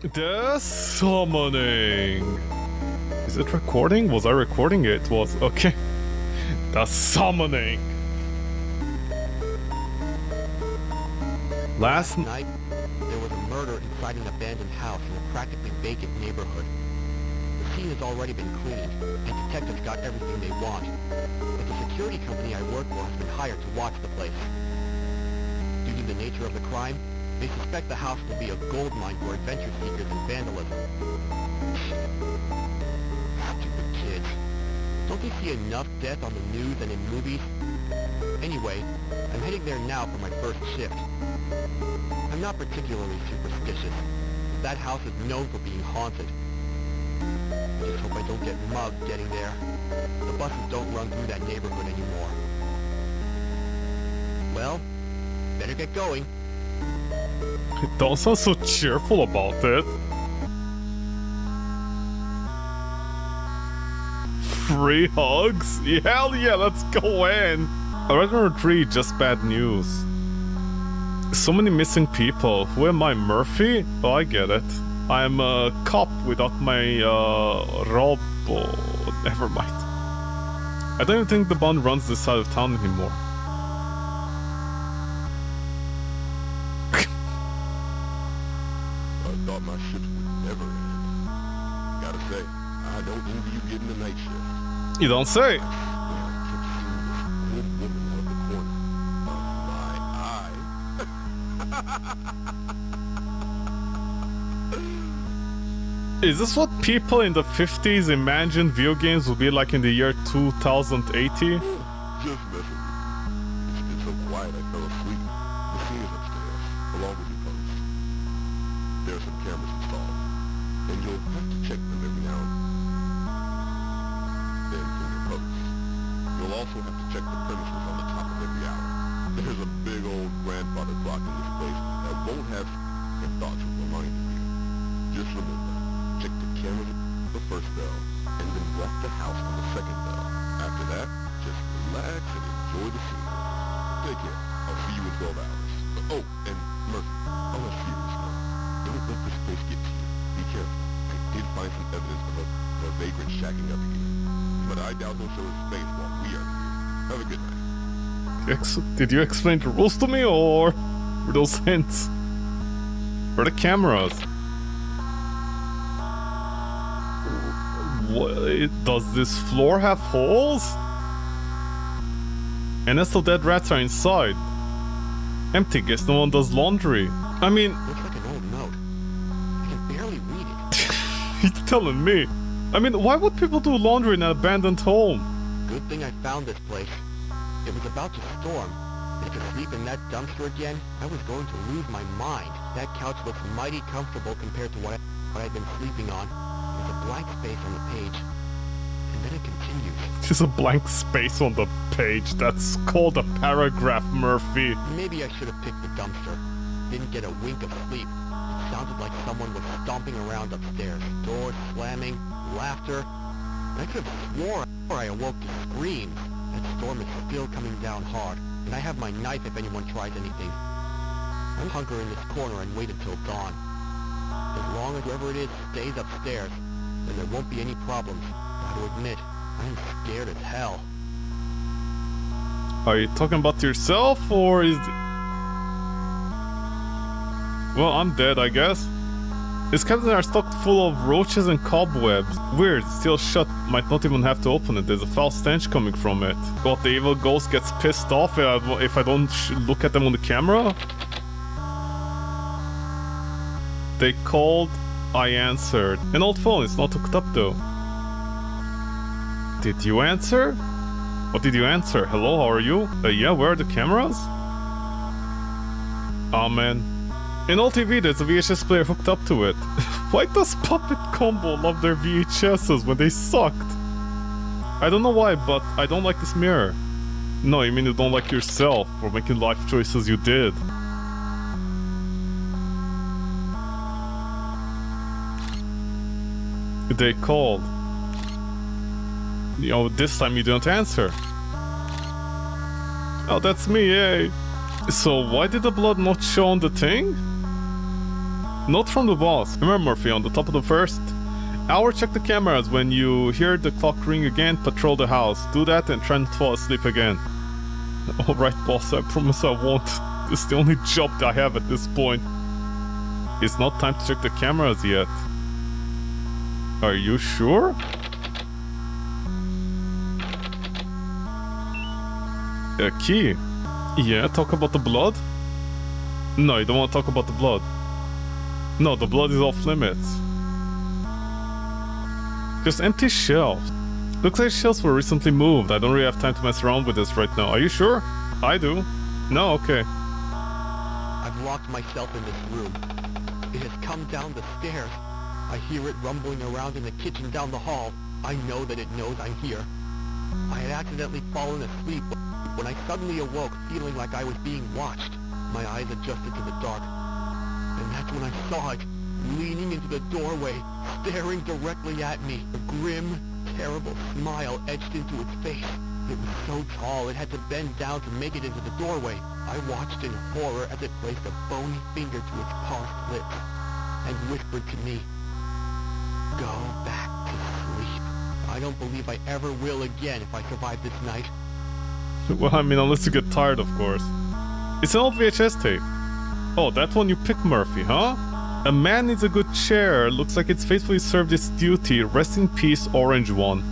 The summoning. Is it recording? Was I recording it? It was. Okay. The summoning. Last night, there was a murder inside an abandoned house in a practically vacant neighborhood. The scene has already been cleaned, and detectives got everything they want. But the security company I work for has been hired to watch the place. Due to the nature of the crime, they suspect the house will be a gold mine for adventure seekers and vandalism. Stupid kids. Don't they see enough death on the news and in movies? Anyway, I'm heading there now for my first shift. I'm not particularly superstitious. That house is known for being haunted. I just hope I don't get mugged getting there. The buses don't run through that neighborhood anymore. Well, better get going. Don't sound so cheerful about it. Free hugs? Hell yeah, let's go in. Regular 3, just bad news. So many missing people. Who am I, Murphy? Oh, I get it. I'm a cop without my robo. Never mind. I don't even think the band runs this side of town anymore. I thought my shift would never end. Gotta say, I don't envy you getting the night shift. You don't say. I kept seeing this old woman out of the corner of my eye. Is this what people in the 50s imagined video games would be like in the year 2080? Just messing with you. It's been so quiet I fell asleep. The scene is upstairs, along with your post. There are some cameras installed, and you'll have to check them every now and then from your post. You'll also have to check the premises on the top of every hour. There's a big old grandfather clock in this place that won't have your thoughts will remind you. Just remember, check the cameras at the first bell, and then walk the house on the second bell. After that, just relax and enjoy the scene. Take care. I'll see you in 12 hours. Oh, and Murphy, on a serious note, don't let this place get to you. Be careful. I did find some evidence of a vagrant shacking up here, but I doubt he'll show his face while we are here. Have a good night. Did you explain the rules to me, or were those hints? Where are the cameras? Does this floor have holes? And still dead rats are inside. Empty, guess no one does laundry. I mean... Looks like an old note. I can barely read it. He's telling me. I mean, why would people do laundry in an abandoned home? Good thing I found this place. It was about to storm. And to sleep in that dumpster again, I was going to lose my mind. That couch looks mighty comfortable compared to what I've been sleeping on. There's a blank space on the page. And then it continues. There's a blank space on the page. That's called a paragraph, Murphy. Maybe I should have picked the dumpster. Didn't get a wink of sleep. It sounded like someone was stomping around upstairs. Doors slamming, laughter. And I could have swore I awoke to screams. That storm is still coming down hard. And I have my knife if anyone tries anything. I'll hunker in this corner and wait until dawn. As long as whoever it is stays upstairs, then there won't be any problems. Gotta admit, I'm scared as hell. Are you talking about yourself, or is... Well, I'm dead, I guess. These cabins are stocked full of roaches and cobwebs. Weird, still shut. Might not even have to open it. There's a foul stench coming from it. What, the evil ghost gets pissed off if I don't look at them on the camera? They called, I answered. An old phone, it's not hooked up though. Did you answer? What did you answer? Hello, how are you? Yeah, where are the cameras? Oh man. In old TV, there's a VHS player hooked up to it. Why does Puppet Combo love their VHSs when they sucked? I don't know why, but I don't like this mirror. No, you mean you don't like yourself for making life choices you did. They called. You know, this time you didn't answer. Oh, that's me, yay. So why did the blood not show on the thing? Note from the boss. Remember, Murphy, on the top of the first hour, check the cameras. When you hear the clock ring again, patrol the house. Do that and try not to fall asleep again. Alright, boss, I promise I won't. This is the only job that I have at this point. It's not time to check the cameras yet. Are you sure? A key. Yeah, talk about the blood? No, you don't want to talk about the blood. No, the blood is off limits. Just empty shelves. Looks like shelves were recently moved. I don't really have time to mess around with this right now. Are you sure? I do. No, okay. I've locked myself in this room. It has come down the stairs. I hear it rumbling around in the kitchen down the hall. I know that it knows I'm here. I had accidentally fallen asleep when I suddenly awoke, feeling like I was being watched. My eyes adjusted to the dark. And that's when I saw it, leaning into the doorway, staring directly at me. A grim, terrible smile etched into its face. It was so tall it had to bend down to make it into the doorway. I watched in horror as it placed a bony finger to its parsed lips and whispered to me, "Go back to sleep. I don't believe I ever will again if I survive this night." Well, I mean, unless you get tired, of course. It's an old VHS tape. Oh, that one you picked, Murphy, huh? A man needs a good chair. Looks like it's faithfully served its duty. Rest in peace, orange one.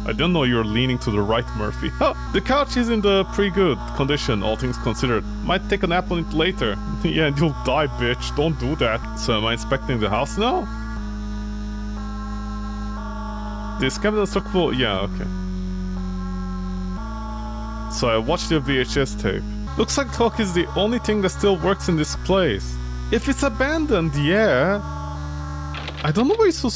I didn't know you were leaning to the right, Murphy. Huh, the couch is in the pretty good condition, all things considered. Might take a nap on it later. Yeah, and you'll die, bitch. Don't do that. So am I inspecting the house now? This cabinet is structural. Yeah, okay. So I watched the VHS tape. Looks like clock is the only thing that still works in this place. If it's abandoned, yeah. I don't know why it's so...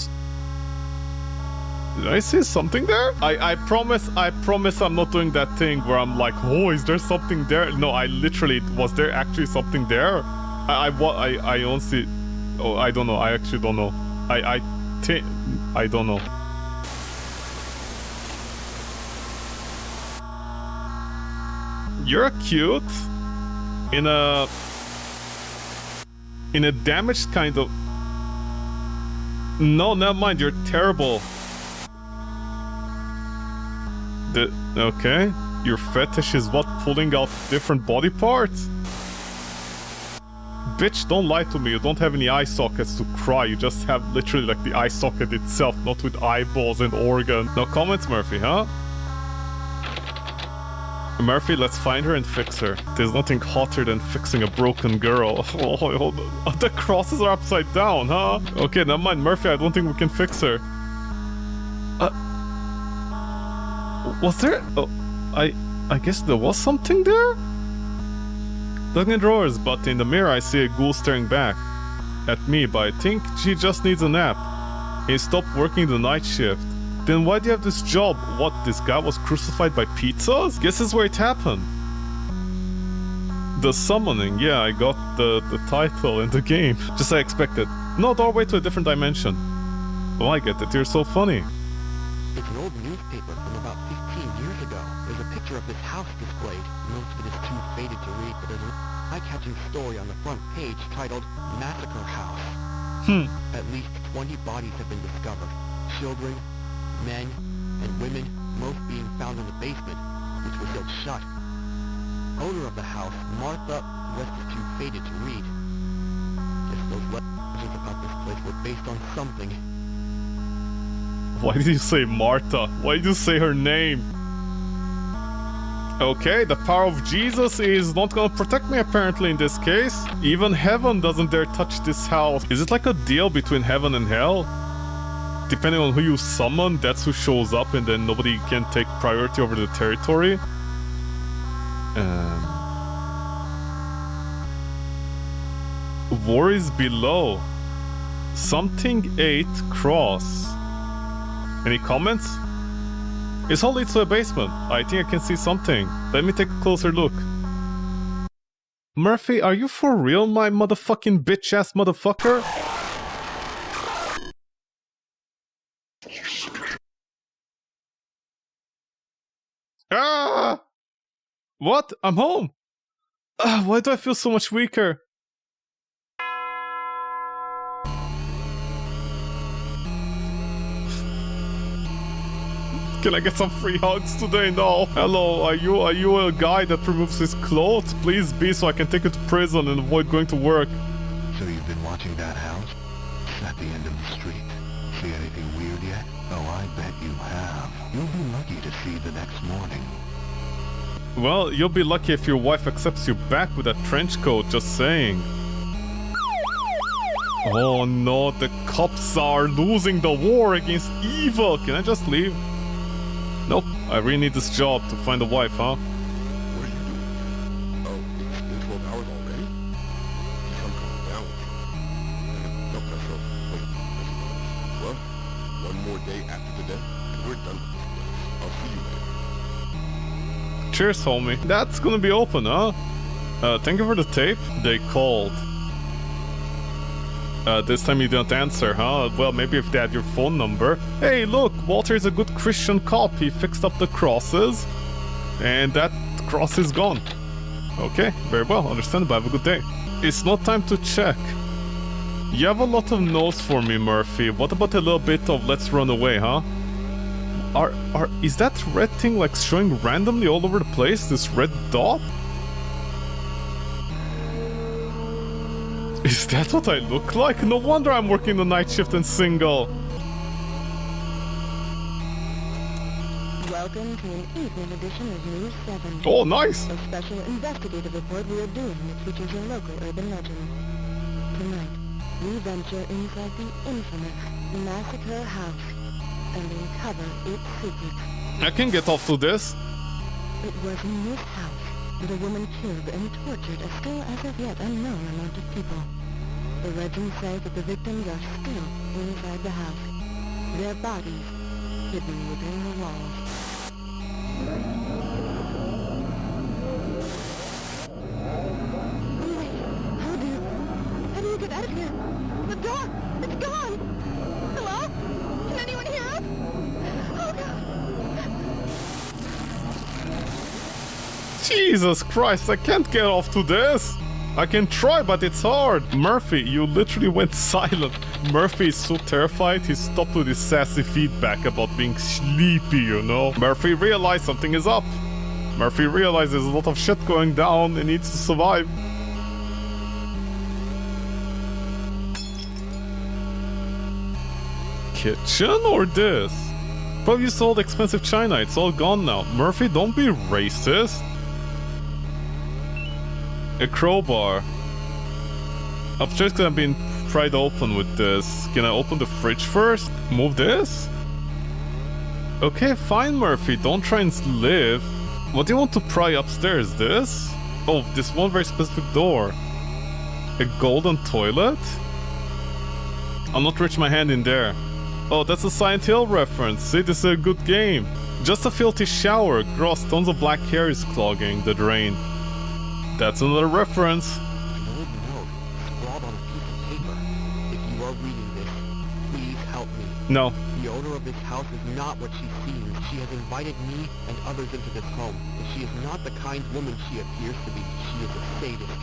Did I see something there? I promise I'm not doing that thing where I'm like, oh, is there something there? No, I literally, was there actually something there? I honestly, oh, I don't know. I actually don't know. I don't know. You're cute in a damaged kind of... No, never mind, you're terrible. Okay, your fetish is what, pulling out different body parts? Bitch, don't lie to me, you don't have any eye sockets to cry, you just have literally like the eye socket itself, not with eyeballs and organs. No comments, Murphy, huh? Murphy, let's find her and fix her. There's nothing hotter than fixing a broken girl. Oh, the crosses are upside down, huh? Okay, never mind, Murphy, I don't think we can fix her. Was there... Oh, I guess there was something there? Looking in drawers, but in the mirror I see a ghoul staring back at me, but I think she just needs a nap. He stopped working the night shift. Then why do you have this job? What, this guy was crucified by pizzas? Guess that's where it happened. The Summoning, yeah, I got the title in the game. Just as I expected. No doorway to a different dimension. Oh, I get it, you're so funny. It's an old newspaper from about 15 years ago. There's a picture of this house displayed. Most of it is too faded to read, but there's an eye-catching story on the front page titled Massacre House. At least 20 bodies have been discovered. Children, men, and women, most being found in the basement, which was still shut. Owner of the house, Martha, the rest is too faded to read. Guess those legends about this place were based on something. Why did you say Martha? Why did you say her name? Okay, the power of Jesus is not gonna protect me apparently in this case. Even heaven doesn't dare touch this house. Is it like a deal between heaven and hell? Depending on who you summon, that's who shows up and then nobody can take priority over the territory. War is below. Something 8 cross. Any comments? This hall leads to a basement. I think I can see something. Let me take a closer look. Murphy, are you for real, my motherfucking bitch-ass motherfucker? Ah! What? I'm home! Why do I feel so much weaker? Can I get some free hugs today? No. Hello, are you a guy that removes his clothes? Please be, so I can take you to prison and avoid going to work. So you've been watching that house? It's at the end of the street. See anything weird yet? Oh, I bet you have. You'll be lucky to see the next morning. Well, you'll be lucky if your wife accepts you back with that trench coat, just saying. Oh no, the cops are losing the war against evil. Can I just leave? Nope, I really need this job to find a wife, huh? What are you doing? Oh, it's been 12 hours already? Guess I'm coming down with you. Help myself. Wait, well, one more day after today, and we're done with this place. I'll see you later. Cheers, homie. That's gonna be open, huh? Thank you for the tape. They called. This time you didn't answer, huh? Well, maybe if they had your phone number. Hey, look, Walter is a good Christian cop. He fixed up the crosses. And that cross is gone. Okay, very well. Understandable. Have a good day. It's not time to check. You have a lot of no's for me, Murphy. What about a little bit of let's run away, huh? Is that red thing like showing randomly all over the place? This red dot? Is that what I look like? No wonder I'm working the night shift and single. Welcome to an evening edition of News 7. Oh, nice! A special investigative report we are doing that features a local urban legend. Tonight, we venture inside the infamous Massacre House and uncover its secrets. I can get off to this. It was in this house that a woman killed and tortured a still as of yet unknown amount of people. The legends say that the victims are still inside the house, their bodies hidden within the walls. Wait, how do you get out of here? The door, it's gone! Hello? Can anyone hear us? Oh god! Jesus Christ, I can't get off to this. I can try, but it's hard. Murphy, you literally went silent. Murphy is so terrified, he stopped with his sassy feedback about being sleepy, you know? Murphy realized something is up. Murphy realized there's a lot of shit going down and needs to survive. Kitchen or this? Probably sold expensive china, it's all gone now. Murphy, don't be racist. A crowbar. Upstairs could have been pried open with this. Can I open the fridge first? Move this? Okay, fine, Murphy. Don't try and live. What do you want to pry upstairs? This? Oh, this one very specific door. A golden toilet? I'll not reach my hand in there. Oh, that's a Silent Hill reference. See, this is a good game. Just a filthy shower. Gross, tons of black hair is clogging the drain. That's another reference. An old note scrawled on a piece of paper. If you are reading this, please help me. No. The owner of this house is not what she seems. She has invited me and others into this home, and she is not the kind woman she appears to be. She is a sadist.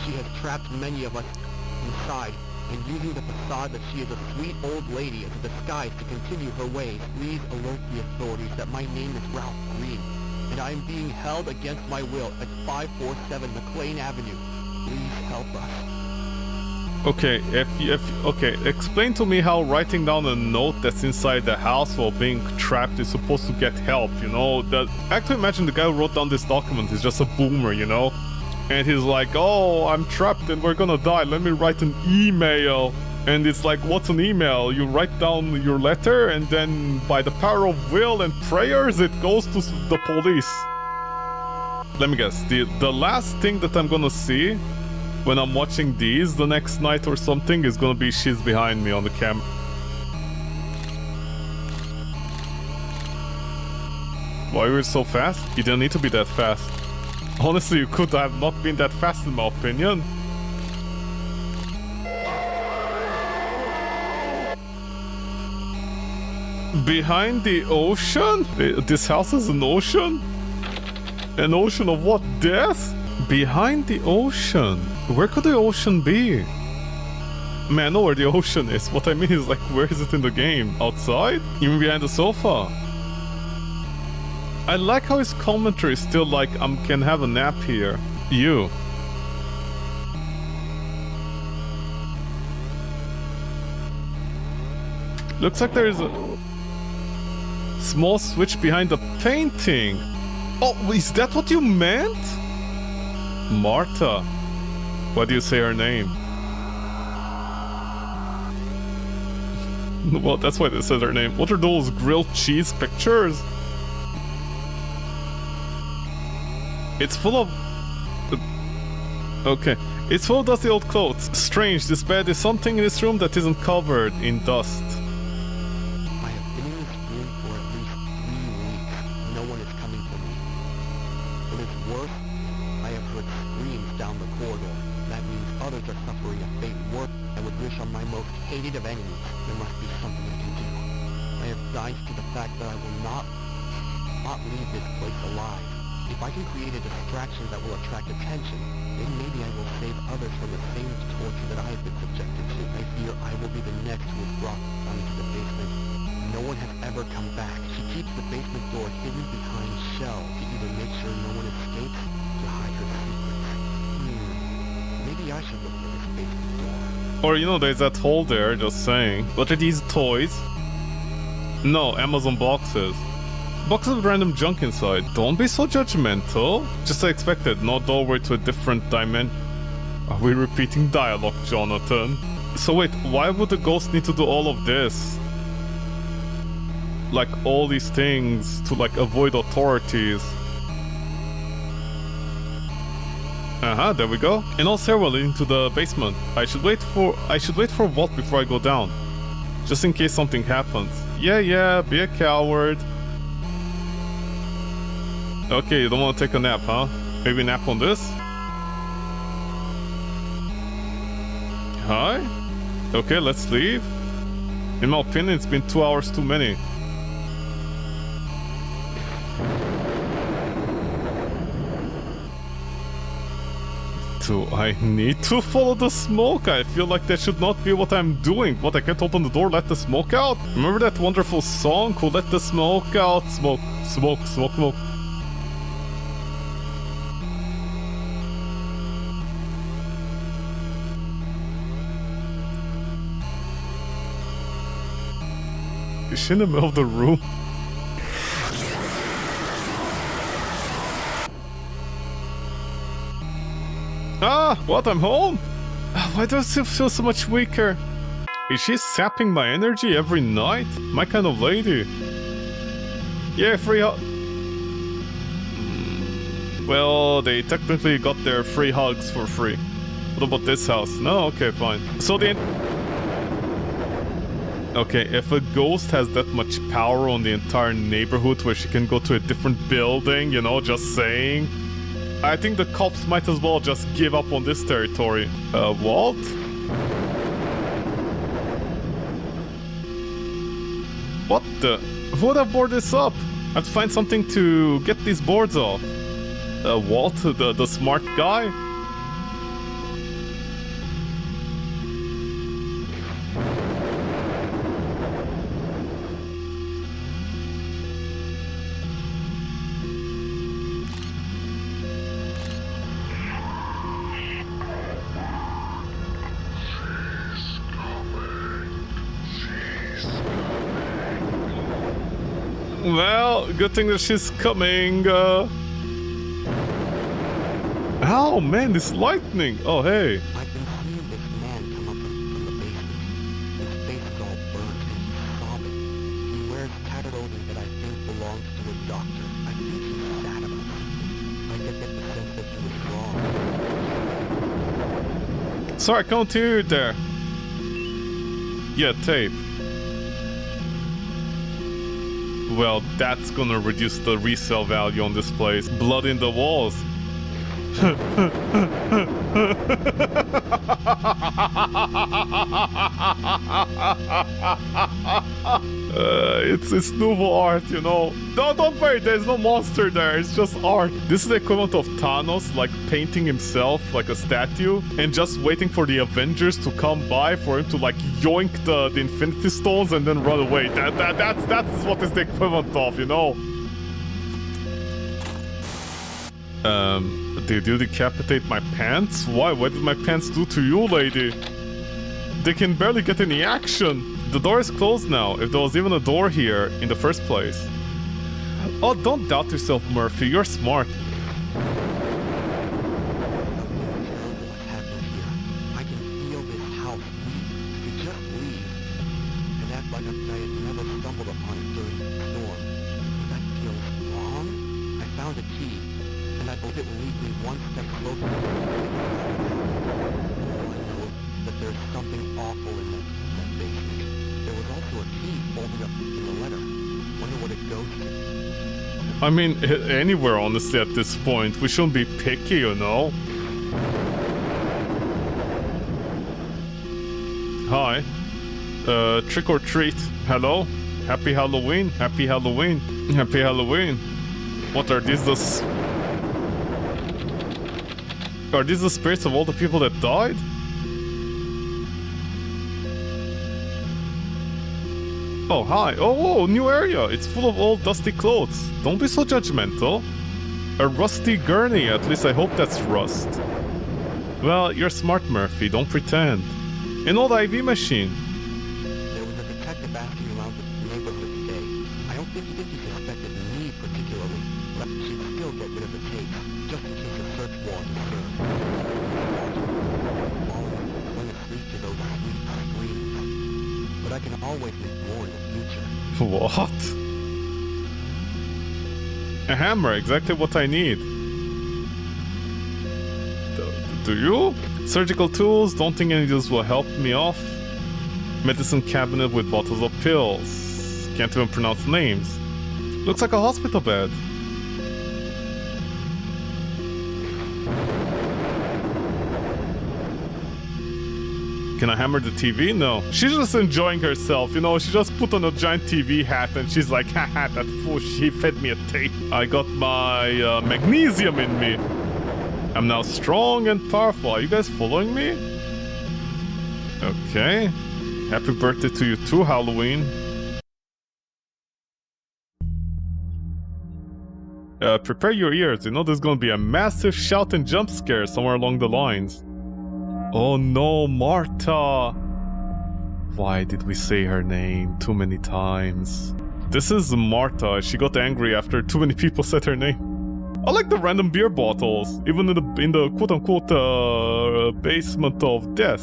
She has trapped many of us inside, and using the facade that she is a sweet old lady as a disguise to continue her ways. Please alert the authorities that my name is Ralph Green, and I am being held against my will at 547 McLean Avenue. Please help us. Okay, okay, explain to me how writing down a note that's inside the house while being trapped is supposed to get help, you know? I can imagine the guy who wrote down this document is just a boomer, you know? And he's like, oh, I'm trapped and we're gonna die, let me write an email. And it's like, what's an email? You write down your letter and then by the power of will and prayers, it goes to the police. Let me guess, the last thing that I'm gonna see when I'm watching these the next night or something is gonna be she's behind me on the camera. Why were you so fast? You didn't need to be that fast. Honestly, you could have not been that fast in my opinion. Behind the ocean? This house is an ocean? An ocean of what? Death? Behind the ocean? Where could the ocean be? Man, I know where the ocean is. What I mean is like, where is it in the game? Outside? You mean behind the sofa? I like how his commentary is still like, can have a nap here. You. Looks like there is a small switch behind the painting. Oh, is that what you meant? Martha. Why do you say her name? Well, that's why they said her name. What are those grilled cheese pictures? It's full of... Okay. It's full of dusty old clothes. Strange, this bed is something in this room that isn't covered in dust. I have been in this room for at least 3 weeks. No one is coming for me. What is worse, I have heard screams down the corridor. That means others are suffering a fate worse. I would wish on my most hated of enemies. There must be something I can do. I have died to the fact that I will not leave this place alive. If I can create a distraction that will attract attention, then maybe I will save others from the same torture that I have been subjected to. I fear I will be the next who is brought down into the basement. No one has ever come back. She keeps the basement door hidden behind shelves to either make sure no one escapes to hide her secrets. Maybe I should look for this basement door. Or, you know, there's that hole there, just saying. What are these toys? No, Amazon boxes. Boxes with random junk inside. Don't be so judgmental. Just as I expected, no doorway to a different dimension. Are we repeating dialogue, Jonathan? So wait, why would the ghost need to do all of this? Like, all these things to, like, avoid authorities. There we go. And all stairwell leading to the basement. I should wait for a vault before I go down. Just in case something happens. Yeah, be a coward. Okay, you don't want to take a nap, huh? Maybe nap on this? Hi? Okay, let's leave. In my opinion, it's been 2 hours too many. Do I need to follow the smoke? I feel like that should not be what I'm doing. What, I can't open the door, let the smoke out? Remember that wonderful song? Who let the smoke out? Smoke, smoke, smoke, smoke. Is she in the middle of the room? What? I'm home? Why do I still feel so much weaker? Is she sapping my energy every night? My kind of lady. Yeah, free hug. Well, they technically got their free hugs for free. What about this house? No? Okay, fine. So okay, if a ghost has that much power on the entire neighborhood where she can go to a different building, you know, just saying, I think the cops might as well just give up on this territory. Walt? What the? Who would have boarded this up? I have to find something to get these boards off. Walt, the smart guy? Well, good thing that she's coming. Oh man, this lightning! Oh hey. I've been seeing this man come up from the basement. His face is all burnt and he's sobbing. He wears tattered clothing that I think belongs to a doctor. I think he's sad about something. I get the sense that he was wrong. Sorry, I can't hear you there. Yeah, tape. Well, that's gonna reduce the resale value on this place. Blood in the walls. It's nouveau art, you know. No, don't worry, there's no monster there. It's just art. This is the equivalent of Thanos, like painting himself like a statue and just waiting for the Avengers to come by for him to like yoink the Infinity Stones and then run away. That's what is the equivalent of, you know. Did you decapitate my pants? Why? What did my pants do to you, lady? They can barely get any action. The door is closed now, if there was even a door here in the first place. Oh, don't doubt yourself, Murphy. You're smart. I mean, anywhere, honestly, at this point. We shouldn't be picky, you know? Hi. Trick or treat. Hello? Happy Halloween? Happy Halloween? Happy Halloween. What are these? Are these the spirits of all the people that died? Oh, hi. Oh, new area. It's full of old dusty clothes. Don't be so judgmental. A rusty gurney. At least I hope that's rust. Well, you're smart, Murphy. Don't pretend. An old IV machine. There was a detective asking around the neighborhood today. I don't think he suspected me particularly, but she'd still get rid of the tape, just in case a search warrant is served. Falling asleep to those sweet screams. But I can always make more in the future. What? A hammer, exactly what I need. Do you? Surgical tools, don't think any of these will help me off. Medicine cabinet with bottles of pills. Can't even pronounce names. Looks like a hospital bed. Can I hammer the TV? No. She's just enjoying herself, you know, she just put on a giant TV hat and she's like, haha, that fool, she fed me a tape. I got my magnesium in me. I'm now strong and powerful. Are you guys following me? Okay. Happy birthday to you too, Halloween. Prepare your ears. You know there's gonna be a massive shout and jump scare somewhere along the lines. Oh no, Marta! Why did we say her name too many times? This is Marta. She got angry after too many people said her name. I like the random beer bottles, even in the quote-unquote basement of death.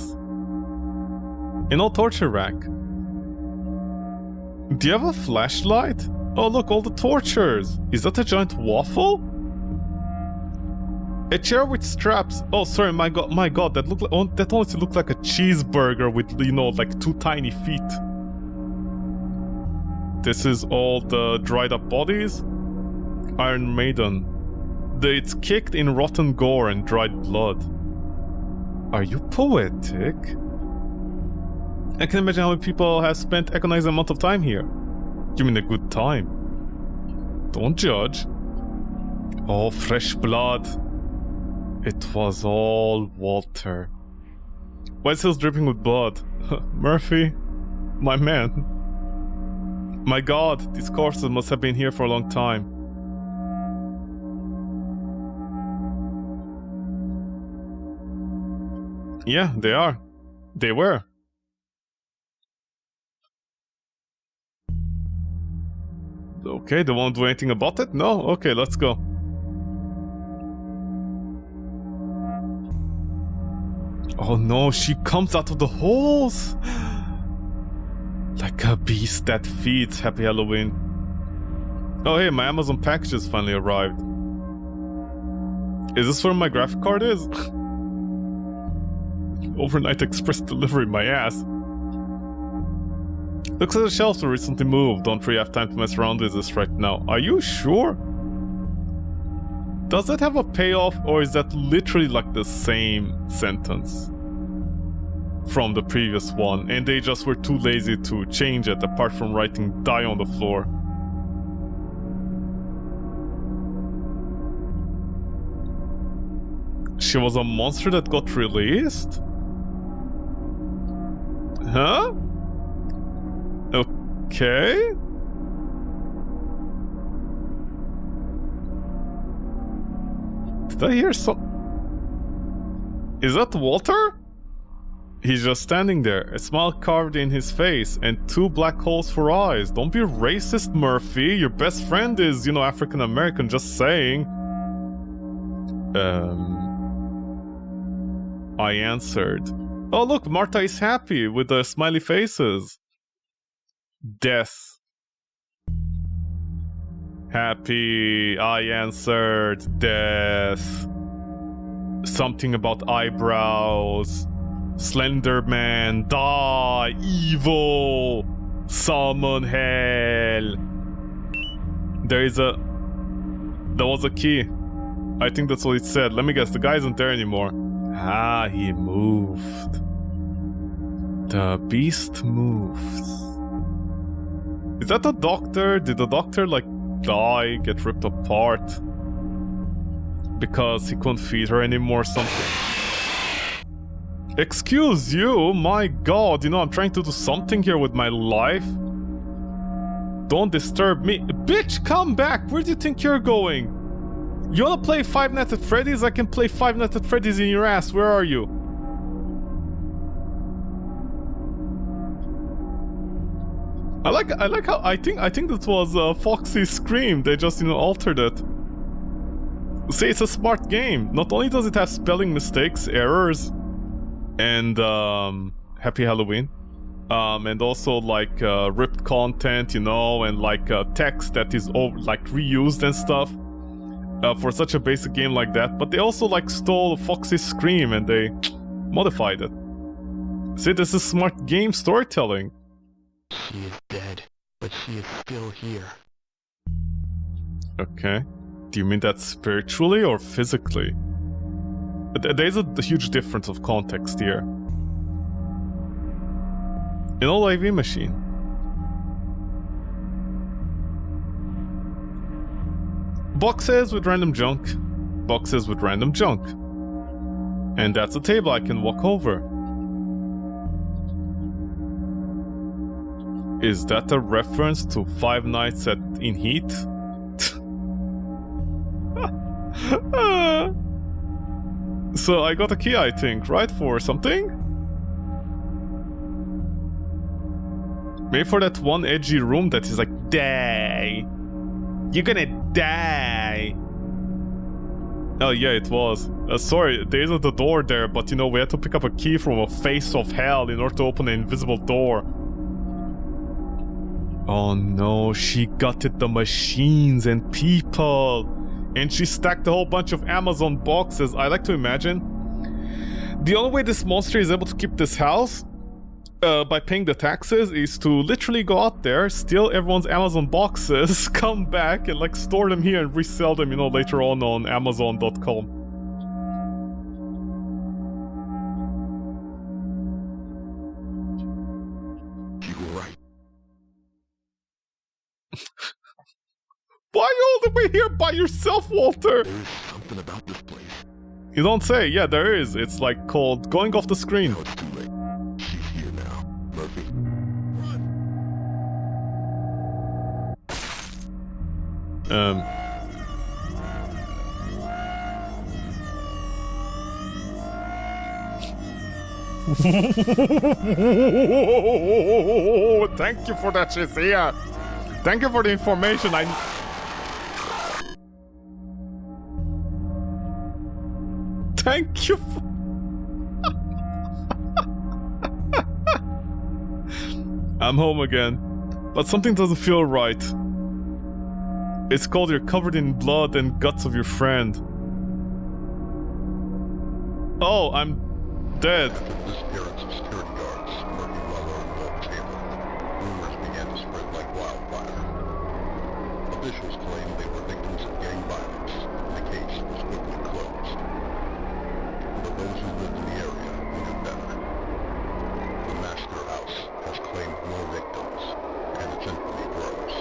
An old torture rack. Do you have a flashlight? Oh look, all the tortures. Is that a giant waffle? A chair with straps. Oh, sorry, my god, that honestly looked like a cheeseburger with, you know, like 2 tiny feet. This is all the dried up bodies. Iron Maiden. It's kicked in rotten gore and dried blood. Are you poetic? I can imagine how many people have spent agonizing amount of time here. You mean a good time? Don't judge. Oh, fresh blood. It was all Walter. Why is he dripping with blood? Murphy? My man. My god, these corpses must have been here for a long time. Yeah, they are. They were. Okay, they won't do anything about it? No? Okay, let's go. Oh no, she comes out of the holes! Like a beast that feeds. Happy Halloween. Oh hey, my Amazon packages finally arrived. Is this where my graphic card is? Overnight express delivery, my ass. Looks like the shelves were recently moved. Don't really have time to mess around with this right now. Are you sure? Does that have a payoff, or is that literally like the same sentence from the previous one, and they just were too lazy to change it apart from writing die on the floor? She was a monster that got released? Huh? Okay. Did I hear some... Is that Walter? He's just standing there, a smile carved in his face, and 2 black holes for eyes. Don't be racist, Murphy. Your best friend is, you know, African American, just saying. I answered. Oh look, Martha is happy with the smiley faces. Death. Happy, I answered. Death. Something about eyebrows. Slender Man, die, evil, summon hell. There was a key. I think that's what it said. Let me guess, the guy isn't there anymore. Ah, he moved. The beast moves. Is that the doctor? Did the doctor, like, die, get ripped apart? Because he couldn't feed her anymore or something? Excuse you, my god, you know, I'm trying to do something here with my life. Don't disturb me. Bitch, come back! Where do you think you're going? You wanna play Five Nights at Freddy's? I can play Five Nights at Freddy's in your ass. Where are you? I like how I think that was Foxy's scream. They just, you know, altered it. See, it's a smart game. Not only does it have spelling mistakes, errors, and Happy Halloween, and also like ripped content, you know, and like text that is like reused and stuff for such a basic game like that. But they also like stole Foxy's scream and they modified it. See, this is smart game storytelling. She is dead, but she is still here. Okay. Do you mean that spiritually or physically? There's a huge difference of context here. An old AV machine. Boxes with random junk. Boxes with random junk. And that's a table I can walk over. Is that a reference to Five Nights in Heat? So I got a key, I think, right? For something? Maybe for that one edgy room that is like, die. You're gonna die. Oh yeah, it was. Sorry, there isn't a door there, but you know, we had to pick up a key from a face of hell in order to open an invisible door. Oh no, she gutted the machines and people. And she stacked a whole bunch of Amazon boxes. I like to imagine the only way this monster is able to keep this house by paying the taxes is to literally go out there, steal everyone's Amazon boxes, come back and like store them here and resell them, you know, later on Amazon.com. You were right. Why are you all the way here by yourself, Walter? There is something about this place. You don't say. Yeah, there is. It's like called going off the screen. Now it's too late. She's here now. Murphy. Run. Thank you for that, she's here. Thank you for the information. Thank you for... I'm home again, but something doesn't feel right. It's called you're covered in blood and guts of your friend. Oh, I'm dead. After the disappearance of security guards, Murphy Weller and Walt Chamber, rumors began to spread like wildfire. Officials claimed they were victims of gang violence, and the case was quickly closed. But those who lived in the area knew better. The Master House has claimed more victims, and its infamy grows.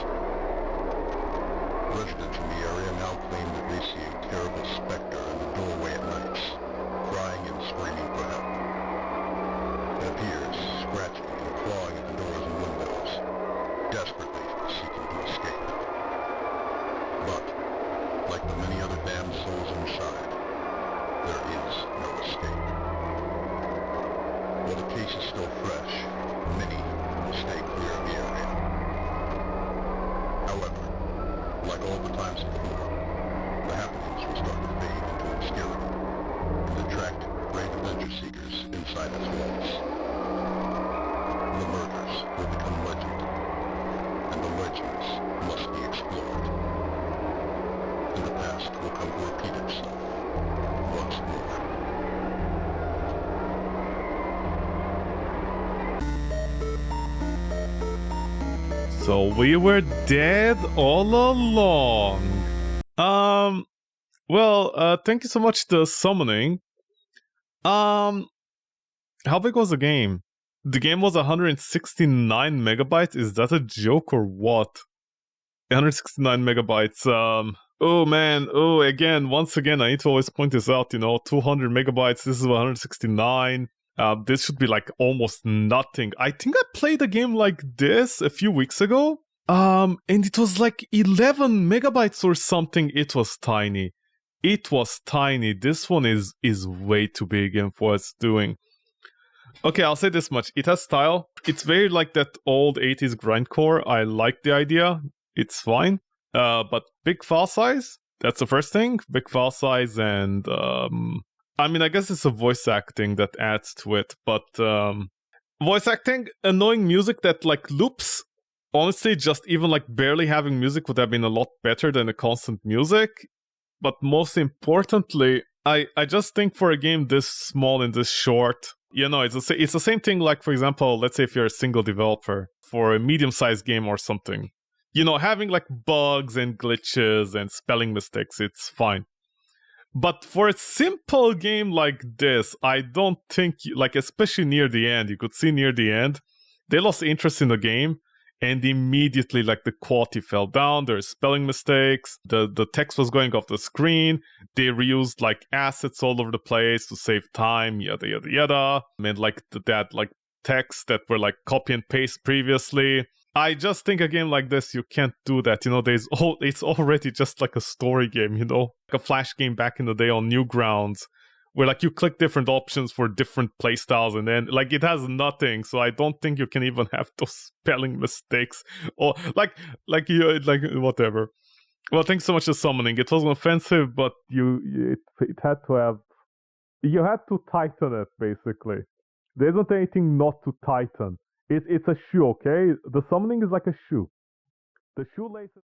Residents in the area now claim that they see a terrible specter in the doorway at nights, crying and screaming for help. It appears, scratching and clawing at the doors and windows, desperately seeking to escape. is still fresh. Many will stay clear of the area. However, like all the times before, the happenings will start to fade into obscurity and attract brave adventure seekers inside its walls. The murders will become legend, and the legends must be explored. And the past will come to repeat itself once more. So we were dead all along. Well, thank you so much for summoning. How big was the game? The game was 169 megabytes. Is that a joke or what? 169 megabytes. Oh man. Oh, once again, I need to always point this out. 200 megabytes. This is 169. This should be like almost nothing. I think I played a game like this a few weeks ago. And it was like 11 megabytes or something. It was tiny. It was tiny. This one is way too big and for what it's doing. Okay, I'll say this much. It has style. It's very like that old 80s grindcore. I like the idea. It's fine. But big file size. That's the first thing. Big file size and I mean, I guess it's a voice acting that adds to it, but voice acting, annoying music that like loops. Honestly, just even like barely having music would have been a lot better than the constant music. But most importantly, I just think for a game this small and this short, it's the same thing like, for example, let's say if you're a single developer for a medium-sized game or something. Having like bugs and glitches and spelling mistakes, it's fine. But for a simple game like this, I don't think, like, especially near the end, you could see near the end, they lost interest in the game, and immediately, like, the quality fell down, there's spelling mistakes, the text was going off the screen, they reused, like, assets all over the place to save time, yada, yada, yada, and, like, that, like, text that were, like, copy and paste previously. I just think a game like this, you can't do that. It's already just like a story game, like a Flash game back in the day on Newgrounds, where like you click different options for different playstyles, and then like it has nothing. So I don't think you can even have those spelling mistakes or like whatever. Well, thanks so much for summoning. It wasn't offensive, but it had to have. You had to tighten it basically. There isn't anything not to tighten. It's a shoe, okay? The summoning is like a shoe. The shoelaces...